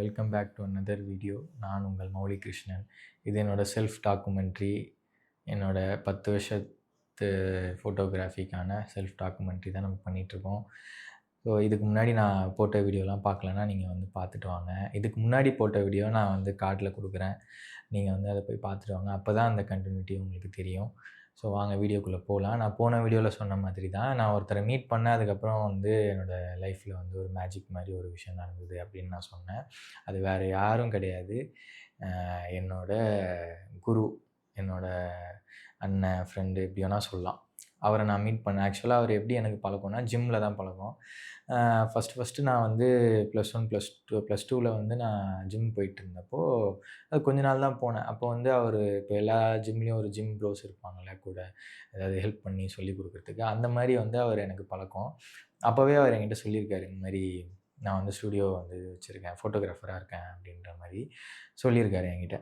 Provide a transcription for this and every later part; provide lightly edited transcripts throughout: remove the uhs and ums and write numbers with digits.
Welcome back to another video. நான் உங்கள் மௌலி கிருஷ்ணன். இது என்னோட செல்ஃப் டாக்குமெண்ட்ரி. என்னோட 10 வருஷத்து ஃபோட்டோகிராஃபிக்கான செல்ஃப் டாக்குமெண்ட்ரி தான் நம்ம பண்ணிகிட்ருக்கோம். ஸோ இதுக்கு முன்னாடி நான் போட்ட வீடியோலாம் பார்க்கலன்னா நீங்கள் வந்து பார்த்துட்டு வாங்க. இதுக்கு முன்னாடி போட்ட வீடியோ நான் வந்து கார்டில் கொடுக்குறேன். நீங்கள் வந்து அதை போய் பார்த்துட்டு வாங்க. அப்போ தான் அந்த கன்டினியூட்டி உங்களுக்கு தெரியும். ஸோ வாங்க வீடியோக்குள்ளே போகலாம். நான் போன வீடியோவில் சொன்ன மாதிரி தான் நான் ஒருத்தரை மீட் பண்ணேன். அதுக்கப்புறம் வந்து என்னோடய லைஃப்பில் வந்து ஒரு மேஜிக் மாதிரி ஒரு விஷயம் நடந்தது அப்படின்னு நான் சொன்னேன். அது வேறு யாரும் கிடையாது. என்னோட குரு, என்னோட அண்ணன், ஃப்ரெண்டு எப்படி வேணால் சொல்லலாம். அவரை நான் மீட் பண்ணேன். ஆக்சுவலாக அவர் எப்படி எனக்கு பழக்கம்னா ஜிம்மில் தான் பழக்கம். ஃபஸ்ட்டு நான் வந்து +1 +2ல் வந்து நான் ஜிம் போயிட்டுருந்தப்போ அது கொஞ்ச நாள் தான் போனேன். அப்போ வந்து அவர் இப்போ எல்லா ஜிம்லேயும் ஒரு ஜிம் ப்ரோஸ் இருப்பாங்கள்ல கூட, ஏதாவது ஹெல்ப் பண்ணி சொல்லிக் கொடுக்குறதுக்கு. அந்த மாதிரி வந்து அவர் எனக்கு பழக்கம். அப்போவே அவர் என்கிட்ட சொல்லியிருக்காரு, இந்த மாதிரி நான் வந்து ஸ்டூடியோ வந்து வச்சுருக்கேன், ஃபோட்டோகிராஃபராக இருக்கேன் அப்படின்ற மாதிரி சொல்லியிருக்காரு என்கிட்ட.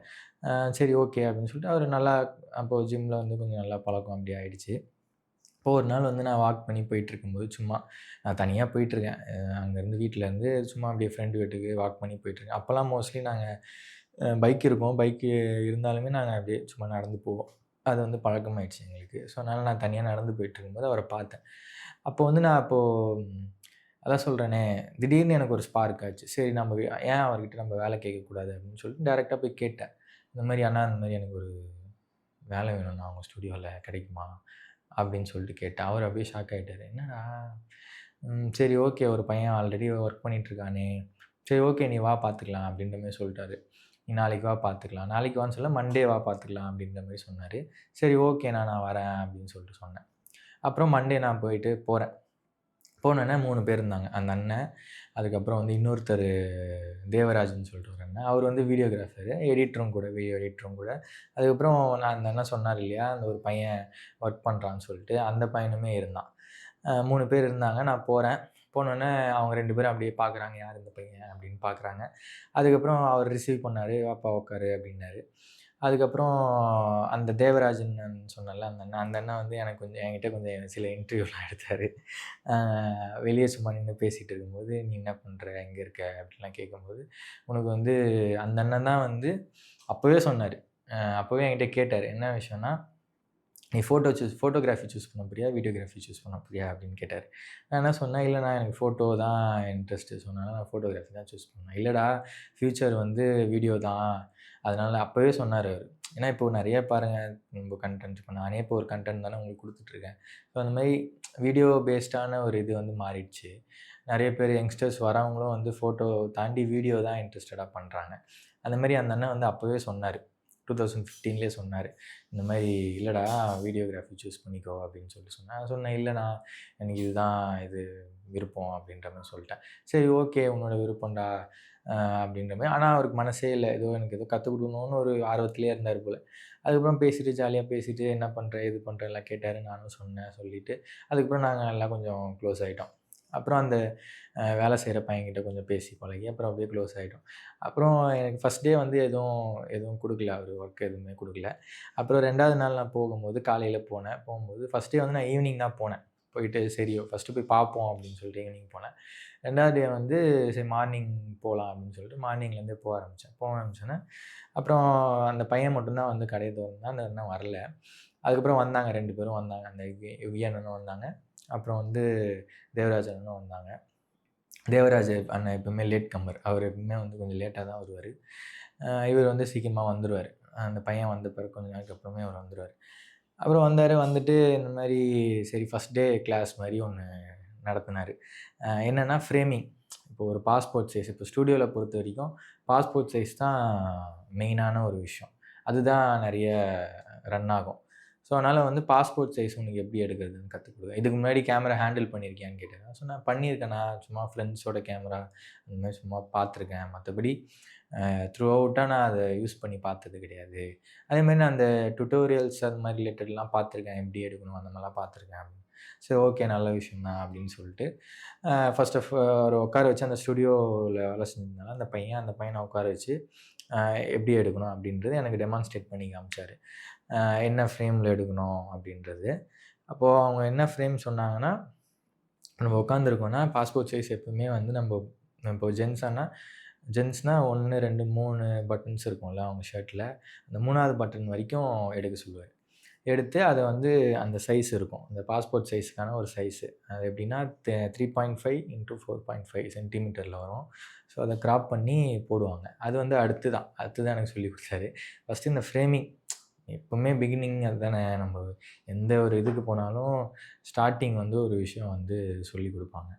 சரி ஓகே அப்படின்னு சொல்லிட்டு அவர் நல்லா அப்போது ஜிம்மில் வந்து கொஞ்சம் நல்லா பழக்கம் அப்படி ஆயிடுச்சு. இப்போ ஒரு நாள் வந்து நான் வாக் பண்ணி போயிட்டுருக்கும்போது சும்மா நான் தனியாக போயிட்டுருக்கேன். அங்கேருந்து வீட்டிலேருந்து சும்மா அப்படியே ஃப்ரெண்டு வீட்டுக்கு வாக் பண்ணி போயிட்டுருக்கேன். அப்போலாம் மோஸ்ட்லி நாங்கள் பைக் இருக்கும். பைக்கு இருந்தாலுமே நாங்கள் அப்படியே சும்மா நடந்து போவோம். அது வந்து பழக்கமாயிடுச்சு எங்களுக்கு. ஸோ அதனால் நான் தனியாக நடந்து போயிட்டுருக்கும்போது அவரை பார்த்தேன். அப்போ வந்து நான் அதான் சொல்கிறேனே, திடீர்னு எனக்கு ஒரு ஸ்பார்க் ஆச்சு. சரி நம்ம ஏன் அவர்கிட்ட நம்ம வேலை கேட்கக்கூடாது அப்படின்னு சொல்லிட்டு டைரெக்ட்டா போய் கேட்டேன். இந்த மாதிரி அண்ணா இந்த மாதிரி எனக்கு ஒரு வேலை வேணும்ண்ணா உங்கள் ஸ்டூடியோவில் கிடைக்குமா? அப்படின்னு சொல்லிட்டு கேட்டேன். அவர் அப்படியே ஷாக் ஆகிட்டாரு. என்னடா? சரி ஓகே, ஒரு பையன் ஆல்ரெடி ஒர்க் பண்ணிகிட்ருக்கானே. சரி ஓகே நீ வா பார்த்துக்கலாம் அப்படின்ற மாரி சொல்லிட்டாரு. நீ நாளைக்கு வா பார்த்துக்கலாம். நாளைக்கு வான்னு சொல்ல மண்டே வா பார்த்துக்கலாம் அப்படின்ற மாரி சொன்னார். சரி ஓகேண்ணா நான் வரேன் அப்படின்னு சொல்லிட்டு சொன்னேன். அப்புறம் மண்டே நான் போகிறேன். போனோனே 3 பேர் இருந்தாங்க. அந்த அண்ணன், அதுக்கப்புறம் வந்து இன்னொருத்தர் தேவராஜ்ன்னு சொல்லிட்டு ஒரு அண்ணன். அவர் வந்து வீடியோகிராஃபரு, எடிட்டரும் கூட, வீடியோ எடிட்டரும் கூட. அதுக்கப்புறம் நான் அந்த அண்ணன் சொன்னார் இல்லையா, அந்த ஒரு பையன் ஒர்க் பண்ணுறான்னு சொல்லிட்டு, அந்த பையனுமே இருந்தான். 3 பேர் இருந்தாங்க. நான் போனோனே அவங்க 2 பேரும் அப்படியே பார்க்குறாங்க, யார் இந்த பையன் அப்படின்னு பார்க்குறாங்க. அதுக்கப்புறம் அவர் ரிசீவ் பண்ணாரு, வாப்பா உட்காரு அப்படின்னாரு. அதுக்கப்புறம் அந்த தேவராஜன் சொன்னேன்ல அந்த அண்ணன் வந்து எனக்கு கொஞ்சம் என்கிட்ட கொஞ்சம் சில இன்டர்வியூலாம் எடுத்தார். வெளியே சும்மா நின்று பேசிகிட்டு இருக்கும்போது, "நீ என்ன பண்ணுற? எங்கே இருக்க?" அப்படின்லாம் கேட்கும்போது, உனக்கு வந்து அந்த அண்ணன் தான் வந்து அப்போவே சொன்னார். அப்போவே என்கிட்ட கேட்டார். என்ன விஷயம்னா, "நீ ஃபோட்டோகிராஃபி சூஸ் பண்ண போறியா? வீடியோகிராஃபி சூஸ் பண்ண போறியா?" அப்படின்னு கேட்டார். நான் என்ன சொன்னேன், "இல்லைண்ணா எனக்கு ஃபோட்டோ தான் இன்ட்ரெஸ்ட்டு." சொன்னேன். நான் ஃபோட்டோகிராஃபி தான் சூஸ் பண்ணேன். "இல்லைடா, ஃப்யூச்சர் வந்து வீடியோ தான்." அதனால அப்போவே சொன்னார் அவரு. ஏன்னா இப்போ நெறைய பாருங்க நம்ம கன்டென்ட் இப்போ நானே இப்போ ஒரு கன்டென்ட் தானே உங்களுக்கு குடுத்துட்ருக்கேன். ஸோ அந்த மாரி வீடியோ பேஸ்டான ஒரு இது வந்து மாறிடுச்சு. நெறைய பேர் யங்ஸ்டர்ஸ் வரவங்களும் வந்து ஃபோட்டோ தாண்டி வீடியோ தான் இன்ட்ரெஸ்டடா பண்றாங்க. அந்த மாரி அந்த அண்ணன் வந்து அப்போவே சொன்னாரு. 2015லயே சொன்னாரு. இந்த மாரி "இல்லடா வீடியோகிராஃபி சூஸ் பண்ணிக்கோ" அப்படின்னு சொல்லிட்டு சொன்னேன். நான் சொன்னேன், "இல்லண்ணா எனக்கு இதுதான் விருப்பம்" அப்படின்ற மாரி சொல்லிட்டேன். "சரி ஓகே உன்னோட விருப்பம்டா" அப்படின்ற மாரி. ஆனா அவருக்கு மனசே இல்ல. எனக்கு ஏதோ கத்துக் குடுக்கணும்னு ஒரு ஆர்வத்திலேயே இருந்தாரு போல. அதுக்கப்புறம் பேசிட்டு ஜாலியா பேசிட்டு என்ன பண்ற? ஏது பண்ற? எல்லாம் கேட்டாரு. நானும் சொன்னேன் சொல்லிட்டு, அதுக்கப்புறம் நாங்க எல்லாம் கொஞ்சம் க்ளோஸ் ஆயிட்டோம். அப்புறம் அந்த வேலை செய்ற பையன்கிட்ட கொஞ்சம் பேசி பழகி, அப்புறம் அப்படியே க்ளோஸ் ஆயிட்டோம். அப்புறம் எனக்கு ஃபர்ஸ்ட் டே வந்து எதுவும் குடுக்கல அவரு. ஒர்க் எதுவுமே குடுக்கல. அப்புறம் 2வது நாள் நான் போகும்போது காலையில போனேன். போகும்போது ஃபர்ஸ்ட் டே வந்து நான் ஈவினிங் தான் போனேன். போயிட்டு சரி ஃபர்ஸ்ட்டு போய் பார்ப்போம் அப்படின்னு சொல்லிட்டு ஈவினிங் போனேன். 2வது டே வந்து சரி மார்னிங் போலாம் அப்படின்னு சொல்லிட்டு மார்னிங்லேருந்தே போக ஆரம்பிச்சேன். போக ஆரம்பிச்சோனே, அப்புறம் அந்த பையன் மட்டும் தான் வந்து கடைய தொறந்தான். அந்த அண்ணன் வரல. அதுக்கப்புறம் வந்தாங்க 2 பேரும் வந்தாங்க. அந்த யுகி அண்ணனும் வந்தாங்க. அப்புறம் வந்து தேவராஜ் அண்ணனும் வந்தாங்க. தேவராஜ் அண்ணன் எப்பவுமே லேட் கம்மர். அவர் எப்பவுமே வந்து கொஞ்சம் லேட்டா தான் வருவாரு. இவர் வந்து சீக்கிரமா வந்துருவாரு. அந்த பையன் வந்த பிறகு கொஞ்ச நாளுக்கு அப்புறமே அவர் வந்துருவாரு. அப்புறம் வந்தாரு. வந்துட்டு இந்த மாரி சரி ஃபர்ஸ்ட் டே கிளாஸ் மாரி ஒண்ணு நடத்துனாரு. என்னன்னா ஃப்ரேமிங். இப்போ ஒரு பாஸ்போர்ட் சைஸ் இப்போ ஸ்டூடியோல பொறுத்தவரைக்கும் பாஸ்போர்ட் சைஸ் தான் மெயினான ஒரு விஷயம். அதுதான் நெறைய ரன் ஆகும். ஸோ, அதனால வந்து பாஸ்போர்ட் சைஸ் உனக்கு எப்படி எடுக்கிறதுன்னு கத்துக் குடுத்தேன். இதுக்கு முன்னாடி கேமரா ஹேண்டில் பண்ணியிருக்கியான்னு கேட்டாரு. நான் சொன்னேன், பண்ணியிருக்கேண்ணா. சும்மா ஃப்ரெண்ட்ஸோட கேமரா அந்த மாரி சும்மா பார்த்துருக்கேன். மத்தபடி த்ரூ அவுட்டா நான் அத யூஸ் பண்ணி பார்த்தது கிடையாது. அதேமாரி நான் அந்த டுட்டோரியல்ஸ் அது மாரி ரிலேட்டட்லாம் பார்த்துருக்கேன். எப்படி எடுக்கணும் அந்த மாரிலாம் பார்த்துருக்கேன் அப்படின்னு. சரி ஓகே நல்ல விஷயம் தான் அப்படின்னு சொல்லிட்டு, ஃபர்ஸ்ட் ஆஃப் அவர உட்கார வச்சு அந்த ஸ்டுடியோல வேலை செஞ்சிருந்தால அந்த பையன உட்கார வச்சு, அ எப்படி எடுக்கணும் அப்படின்றது எனக்கு டெமான்ஸ்ட்ரேட் பண்ணி காமிச்சாரு. என்ன ஃப்ரேம்ல எடுக்கணும் அப்படின்றது. அப்போ அவங்க என்ன ஃப்ரேம் சொன்னாங்கன்னா, நம்ம உட்காந்துருக்கோம்னா, பாஸ்போர்ட் சைஸ் எப்பவுமே வந்து இப்போ ஜென்ஸானா ஜென்ஸ்னால் 1, 2, 3 பட்டன்ஸ் இருக்கும்ல அவங்க ஷர்ட்டில். அந்த 3வது பட்டன் வரைக்கும் எடுக்க சொல்லுவாரு. எடுத்து அத வந்து அந்த சைஸ் இருக்கும். அந்த பாஸ்போர்ட் சைஸ்க்கான ஒரு சைஸு. அது எப்படின்னா 3.5 இன்டூ 4.5 சென்டிமீட்டர்ல வரும். ஸோ அத கிராப் பண்ணி போடுவாங்க. அது வந்து அடுத்து தான் எனக்கு சொல்லிக் குடுத்தாரு. ஃபர்ஸ்ட்டு இந்த ஃப்ரேமிங் எப்பவுமே பிகினிங் அதுதானே. நம்ம எந்த ஒரு இதுக்கு போனாலும் ஸ்டார்ட்டிங் வந்து ஒரு விஷயம் வந்து சொல்லிக் குடுப்பாங்க.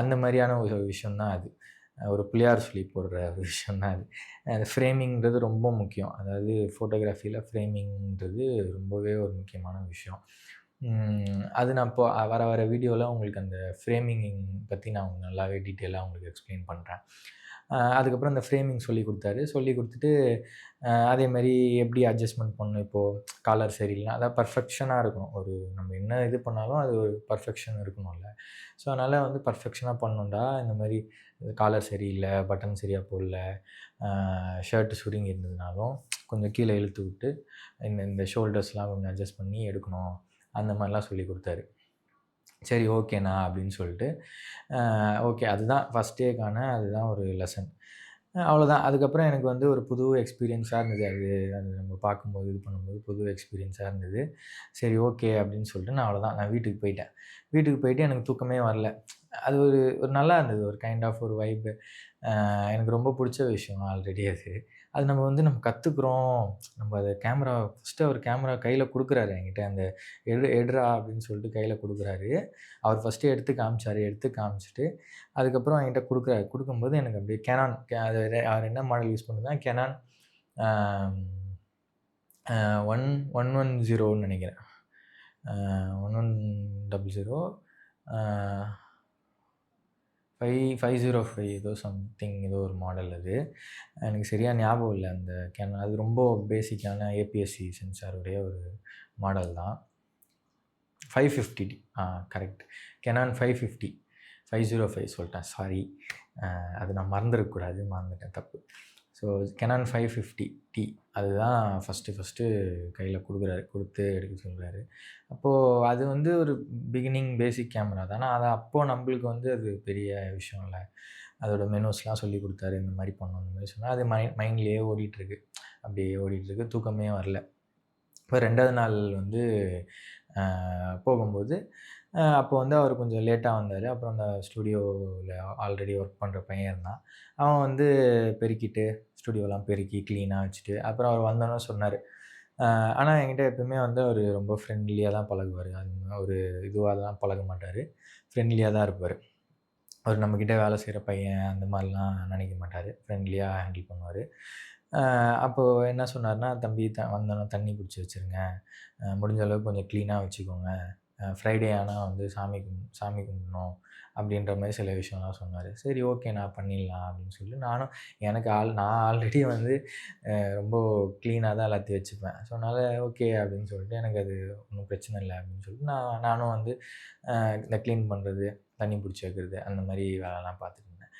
அந்த மாரியான ஒரு விஷயம் தான் அது. ஒரு பிள்ளையார் சொல்லி போடுற ஒரு விஷயம் தான் அது. அந்த ஃப்ரேமிங்ன்றது ரொம்ப முக்கியம். அதாவது ஃபோட்டோகிராஃபில ஃப்ரேமிங்ன்றது ரொம்பவே ஒரு முக்கியமான விஷயம். அது நான் இப்போ வர வர வீடியோல உங்களுக்கு அந்த ஃப்ரேமிங் பத்தி நான் நல்லாவே டீட்டெயிலா உங்களுக்கு எக்ஸ்ப்ளைன் பண்றேன். அதுக்கப்புறம் அந்த ஃப்ரேமிங் சொல்லிக் குடுத்தாரு. சொல்லிக் குடுத்துட்டு அதேமாரி எப்படி அட்ஜஸ்ட்மெண்ட் பண்ணணும் இப்போ காலர் சரியில்லைனா அதான் பர்ஃபெக்ஷனா இருக்கணும். ஒரு நம்ம என்ன இது பண்ணாலும் அது ஒரு பர்ஃபெக்ஷன் இருக்கணும்ல. ஸோ அதனால வந்து பர்ஃபெக்ஷனா பண்ணணும்டா, இந்த மாரி காலர் சரியில்ல, பட்டன் சரியா போடல, ஷர்ட் சுருங்கி இருந்ததுனாலும் கொஞ்சம் கீழ இழுத்து விட்டு, இந்த இந்த ஷோல்டர்ஸ்லாம் கொஞ்சம் அட்ஜஸ்ட் பண்ணி எடுக்கணும். அந்த மாரிலாம் சொல்லிக் குடுத்தாரு. சரி ஓகேண்ணா அப்படின்னு சொல்லிட்டு, ஓகே அதுதான் ஃபர்ஸ்ட் டேக்கான அதுதான் ஒரு லெசன். அவ்வளோதான். அதுக்கப்புறம் எனக்கு வந்து ஒரு புது எக்ஸ்பீரியன்ஸா இருந்தது. அது நம்ம பார்க்கும்போது, இது பண்ணும்போது புது எக்ஸ்பீரியன்ஸா இருந்தது. சரி ஓகே அப்படின்னு சொல்லிட்டு நான் அவ்வளோதான். நான் வீட்டுக்கு போயிட்டேன். வீட்டுக்கு போயிட்டு எனக்கு தூக்கமே வரல. அது ஒரு ஒரு நல்லா இருந்தது. ஒரு கைண்ட் ஆஃப் ஒரு வைப். எனக்கு ரொம்ப புடிச்ச விஷயம் ஆல்ரெடி அது. அது நம்ம கத்துக்குறோம். நம்ம அத ஃபர்ஸ்ட்டு அவர் கேமரா கையில குடுக்குறாரு என்கிட்ட. அந்த எடுறா அப்படின்னு சொல்லிட்டு கையில குடுக்குறாரு. அவர் ஃபர்ஸ்ட்டு எடுத்து காமிச்சாரு. எடுத்து காமிச்சுட்டு, அதுக்கப்புறம் என்கிட்ட குடுக்குறாரு. குடுக்கும்போது எனக்கு அப்படியே கேனான் அது அவர் என்ன மாடல் யூஸ் பண்ணுதுன்னா, கேனான் ஆம் அ 110ன்னு நெனைக்கிறேன். 1100 அ 505 ஏதோ சம்திங் ஏதோ ஒரு மாடல் அது. எனக்கு சரியா ஞாபகம் இல்ல. அந்த கேனான் அது ரொம்ப பேசிக்கான ஏபிஎஸ்-சி சென்சாருடைய ஒரு மாடல் தான். 550டி கரெக்ட். கேனான் 550 505 சொல்ட்டேன். சாரி. அது நான் மறந்துறக்கூடாது. மறந்துட்டேன் தப்பு. ஸோ கேனான் 550டி அதுதான் ஃபர்ஸ்ட்டு கையில குடுக்குறாரு. குடுத்து எடுக்க சொல்றாரு. அப்போது அது வந்து ஒரு பிகினிங் பேசிக் கேமரா தான். ஆனா அது அப்போ நம்பளுக்கு வந்து அது பெரிய விஷயம் இல்ல. அதோட மெனூஸ்லாம் சொல்லிக் குடுத்தாரு. இந்த மாரி பண்ணணும், இந்த மாரி சொன்னா அது மைண்ட்லயே ஓடிட்டுருக்கு. அப்படியே ஓடிட்டுருக்கு. தூக்கமே வரல. இப்ப 2வது நாள் வந்து அ போகும்போது, அப்போ வந்து அவரு கொஞ்சம் லேட்டா வந்தாரு. அப்புறம் அந்த ஸ்டுடியோல ஆல்ரெடி ஒர்க் பண்ற பையன் இருந்தான். அவன் வந்து பெருக்கிட்டு, ஸ்டுடியோலாம் பெருக்கி கிளீனா வச்சுட்டு, அப்புறம் அவர் வந்தோனே சொன்னாரு. அ ஆனா என்கிட்ட எப்பவுமே வந்து அவரு ரொம்ப ஃப்ரெண்ட்லியா தான் பழகுவாரு. ஒரு இதுவாலாம் பழக மாட்டாரு. ஃப்ரெண்ட்லியா தான் இருப்பாரு. அவரு நம்மகிட்ட வேலை செய்ற பையன் அந்த மாரிலாம் நெனைக்க மாட்டாரு. ஃப்ரெண்ட்லியா ஹேண்டில் பண்ணுவாரு. அ அப்போ என்ன சொன்னாருன்னா, "தம்பி வந்தோனே தண்ணி புடிச்சு வச்சுருங்க. முடிஞ்ச அளவுக்கு கொஞ்சம் கிளீனா வச்சுக்கோங்க. ஃப்ரைடே ஆனா வந்து சாமி கும்பிடணும்." அப்படின்ற மாரி சில விஷயம்லாம் சொன்னாரு. சரி ஓகே நான் பண்ணிடலாம் அப்படின்னு சொல்லி நானும் நான் ஆல்ரெடி வந்து ரொம்ப கிளீனா தான் எல்லாத்தையும் வச்சுப்பேன். ஸோ அதனால ஓகே அப்படின்னு சொல்லிட்டு எனக்கு அது ஒண்ணும் பிரச்சனை இல்ல அப்படின்னு சொல்லிட்டு நானும் வந்து இந்த கிளீன் பண்றது, தண்ணி புடிச்சு வைக்கிறது அந்த மாரி வேலைலாம் பார்த்துட்டு இருந்தேன்.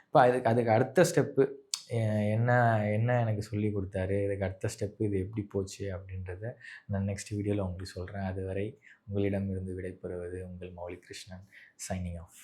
இப்ப அதுக்கு அதுக்கு அடுத்த ஸ்டெப்பு எ என்ன என்ன எனக்கு சொல்லிக் குடுத்தாரு, இதுக்கு அடுத்த ஸ்டெப்பு இது எப்படி போச்சு அப்படின்றத நான் நெக்ஸ்ட் வீடியோல உங்களுக்கு சொல்றேன். அதுவரை உங்களிடமிருந்து விடைபெறுவது உங்கள் மௌலிக் கிருஷ்ணன். Signing off.